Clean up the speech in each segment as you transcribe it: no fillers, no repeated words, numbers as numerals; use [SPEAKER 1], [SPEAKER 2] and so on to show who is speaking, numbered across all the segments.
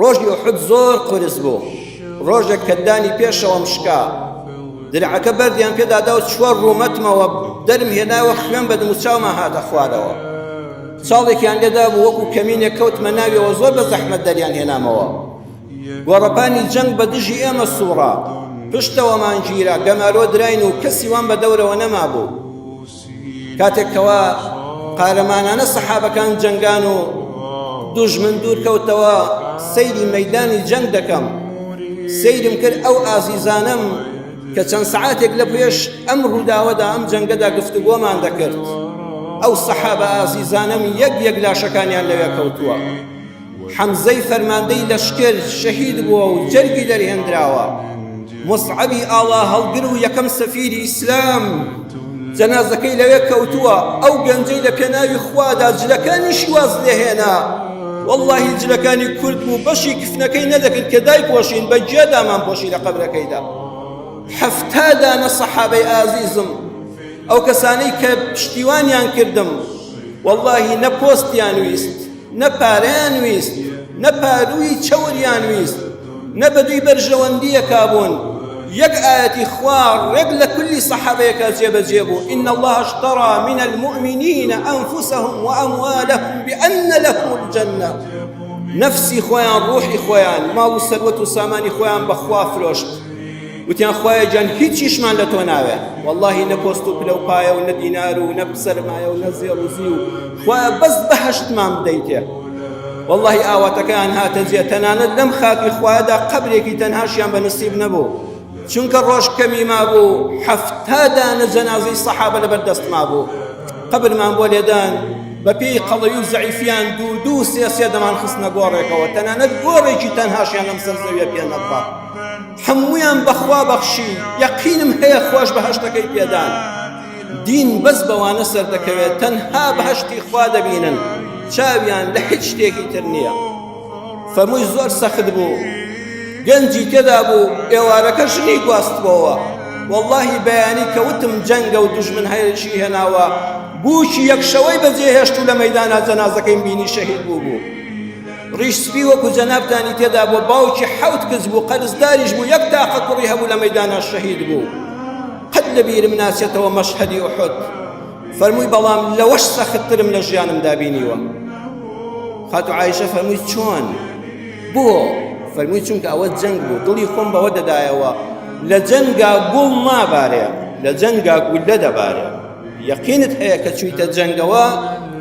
[SPEAKER 1] ڕۆژی ئوحود زۆر قورس بوو، ڕۆژێک کە دانی پێشەوە مشکا درعەکە بەردیان پێدادا و چوار ڕوومەتمەوە دەرم هێناوە خوێن بە دموچاومە هاتە خوارەوە. چاڵێکیان لێدا بوو وەکو کەمینێک کەوتمە ناویەوە زۆر بە زەحمەت دەریان هێنامەوە. گۆڕەپانی جەنگ بە دژی ئێمە سووڕا، پشتەوەمان گیرا، گەمارۆ دراین و کەسی وان بە دەورەوە نەما بوو. کاتێکەوە قارەمانانە سەحابەکان جەنگان و دوژمن دوور کەوتەوە سەیری مەیدانی جەنگ دەکەم، سەیرم کرد ئەو ئازیزانم کە چەند سەعاتێک لە پێش ئەم ڕووداوەدا ئەم جەنگەدا گفتوگۆمان دەکرد. ئەو سەحابە ئازیزانم یەک یەک لاشەکانیان لەوێ کەوتووە. حەمزەی فەرماندەی لەشکر شەهید بووە و جەرگی دەرهێنراوە. مصعبی ئاڵا هەڵگر و یەکەم سەفیری ئیسلام جەنازەکەی لەوێ کەوتووە. ئەو گەنجەی لە پێناوی خوادا جلەکانیشی واز لێهێنا، واللهی جلەکانی کورد بوو بەشی کفنەکەی نەدەکرد کە دایپۆشین، بە جێدامان پۆشی لە قەبرەکەیدا. 70 دانە سەحابەی ئازیزم، ئەو کەسانەی کە پشتیوانیان کردم، واللهی نە پۆستیان ویست، نە پارەیان ویست، نە پاروی چەوریان ویست، نە بەدوی بەرژەوەندیەکا بوون. یەک ئاەتی خوا ڕێک لە کولی سەحابەیەکە جێبەجێ بوو: إن الله اشترى من المؤمنين أنفسهم وأموالهم بأن لهم الجنة. نفسی خۆیان، ڕوحی خۆیان، ماڵ و سەروەت و سامانی خۆیان بەخوا فرۆشت. وتیان خوایە جان هیچیشمان لە تۆ ناوێ، واللهی نە پۆست و پلە و پایە و نە دینار و نە سەرمایە و نە زێڕ و زی و خوایە بەس بەهەشتمان بدەیتێ. واللهی ئاواتەکەیان هاتە جێ، تەنانەت لەم خاکی خوایەدا قەبرێکی تەنهاشیان بە نسیب نەبوو، چونکە ڕۆژ کەمی مابوو. 70 دانە جەنازەی سەحابە لەبەردەستما بوو. قەبرمان بۆ لێدان بە پێی قەڵەوی و زەعیفیان دوو سێ دەمان خستنە گۆڕێکەوە، تەنانەت گۆڕێکی تەنهاشیان لەم سەر زەویە پێ نەبڕا. هەموویان بەخوا بەخشی، یەقینم هەیە خۆش بەهەشتەکەی پێدان. دین بەس بەوانە سەردەکەوێت تەنها بەهەشتی خوا دەبینن، چاویان لە هیچ شتێکی تر نییە. فەرمووی زۆر سەخت بوو، گەنجی تێدا بوو، ئێوارەکە ژنی گواستبەوە. واللهی بەیانی کەوتم جەنگە و دوژمن هەیەشی هێناوە، بووکی یەکشەوەی بەجێهێشت و لە مەیدانا جەنازەکەی بینی شەهید بوو. ڕیشسپی وەکو جەنابتانی تێدا بوو، باوکی 7 کەس بوو، قەرزداریش بوو، یەک تاقە کوڕی هەبوو لە مەیدانا شەهید بوو. قەت لەبیرم ناچێتەوە مەشهەدی ئوحود. فەرمووی بەڵام لەوەش سەختترم لە ژیانمدا بینیوە. خاتو عایشە فەرمووی چۆن؟ بۆ؟ فەرمووی چونکە ئەوە جەنگ بوو، دڵی خۆم بەوە دەدایەوە لە جەنگا گوڵ نابارێ، لە جەنگا گولە دەبارێ. یەقینت هەیە کە چوویتە جەنگەوە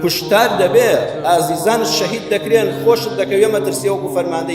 [SPEAKER 1] کوشتار دەبێ، ئازیزانت شەهید دەکرێن، خۆشت دەکەوێ مەترسیە وەکو فەرماندەی